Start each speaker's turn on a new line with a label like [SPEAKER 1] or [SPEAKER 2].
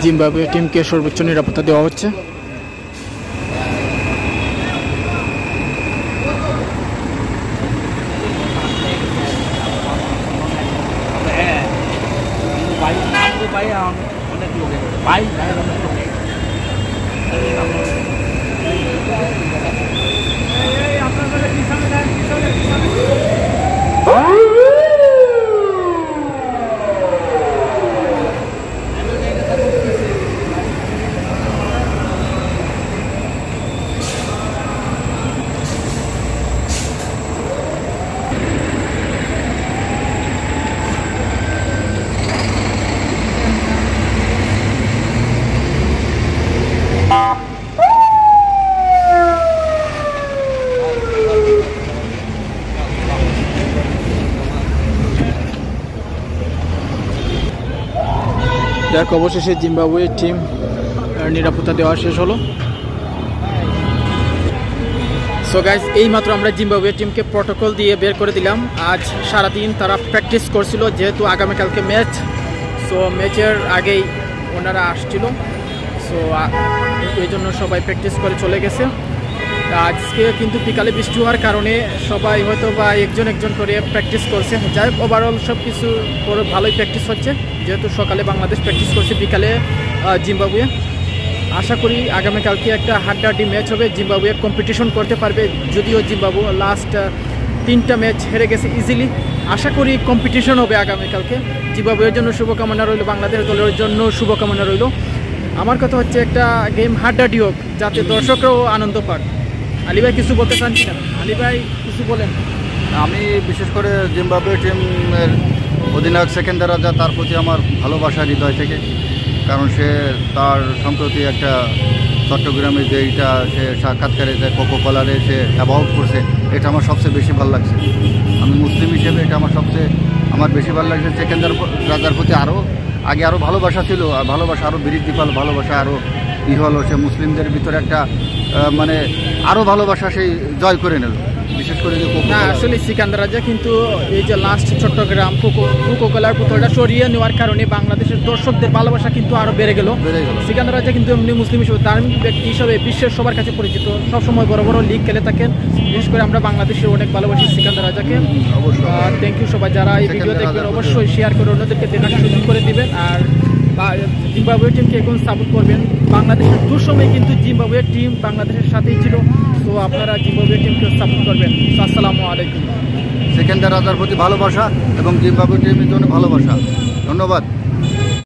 [SPEAKER 1] Zimbabwe টিমকে সর্বোচ্চ নিরাপত্তা দেওয়া হচ্ছে। যাক, অবশেষে জিম্বাবুয়ে টিম নিরাপত্তা দেওয়া শেষ হলো। সো গাইস, এইমাত্র আমরা জিম্বাবুয়ে টিমকে প্রটোকল দিয়ে বের করে দিলাম। আজ সারাদিন তারা প্র্যাকটিস করছিল, যেহেতু আগামীকালকে ম্যাচ। সো ম্যাচের আগেই ওনারা আসছিল, সো এই জন্য সবাই প্র্যাকটিস করে চলে গেছে। আজকে কিন্তু বিকালে বৃষ্টি হওয়ার কারণে সবাই হয়তো বা একজন করে প্র্যাকটিস করছে। যাই হোক, ওভারঅল সব কিছু করে ভালোই প্র্যাকটিস হচ্ছে, যেহেতু সকালে বাংলাদেশ প্র্যাকটিস করছে, বিকালে জিম্বাবুয়ে। আশা করি আগামীকালকে একটা হাড্ডাহাড্ডি ম্যাচ হবে, জিম্বাবুয়ে কম্পিটিশন করতে পারবে। যদিও জিম্বাবুয়ে লাস্ট 3টা ম্যাচ হেরে গেছে ইজিলি, আশা করি কম্পিটিশন হবে আগামীকালকে। জিম্বাবুয়ের জন্য শুভকামনা রইল, বাংলাদেশ দলের জন্য শুভকামনা রইল। আমার কথা হচ্ছে একটা গেম হাড্ডাহাড্ডি হোক, যাতে দর্শকরাও আনন্দ পাক। আলী ভাই কিছু বলতে চান কিনা? আলী ভাই কিছু বলেন।
[SPEAKER 2] আমি বিশেষ করে জিম্বাবুয়ে টিমের অধিনায়ক সেকেন্দার রাজা, তার প্রতি আমার ভালোবাসা হৃদয় থেকে। কারণ সে তার সম্প্রতি একটা চট্টগ্রামে যেইটা সে সাক্ষাৎকারে যে কোকো কলারে সে অ্যাবাউট করছে, এটা আমার সবচেয়ে বেশি ভালো লাগছে। আমি মুসলিম হিসেবে এটা আমার বেশি ভালো লাগছে। সেকেন্দার রাজার প্রতি আগে আরও ভালোবাসা ছিল, আর ভালোবাসা আরও বৃদ্ধি পাল, ভালোবাসা আরও হলো। সে মুসলিমদের ভিতরে একটা মানে আরও ভালোবাসা সেই জয় করে নিল। বিশেষ করে
[SPEAKER 1] না, আসলে সিকান্দার রাজা কিন্তু এই যে লাস্ট চট্টগ্রাম কোকোকলার পুতুলটা সরিয়ে নেওয়ার কারণে বাংলাদেশের দর্শকদের ভালোবাসা কিন্তু আরও বেড়ে গেল। সিকান্দার রাজা কিন্তু এমনি মুসলিম হিসেবে, ধার্মিক ব্যক্তি হিসেবে বিশ্বের সবার কাছে পরিচিত, সবসময় বড় বড় লিগ খেলে থাকেন। বিশেষ করে আমরা বাংলাদেশের অনেক ভালোবাসি সিকান্দার রাজাকে। থ্যাংক ইউ সবাই যারা এই ভিডিও দেখবেন, অবশ্যই শেয়ার করে অন্যদেরকে দেখার সুযোগ করে দিবেন। আর জিম্বাবুয়ে টিমকে এখন সাপোর্ট করবেন। বাংলাদেশের দুঃসময় কিন্তু জিম্বাবুয়ে টিম বাংলাদেশের সাথেই ছিল, তো আপনারা জিম্বাবুয়ে টিমকে সাপোর্ট করবেন। আসসালামু আলাইকুম।
[SPEAKER 2] সেকেন্দার রাজার প্রতি ভালোবাসা এবং জিম্বাবুয়ে টিমের জন্য ভালোবাসা। ধন্যবাদ।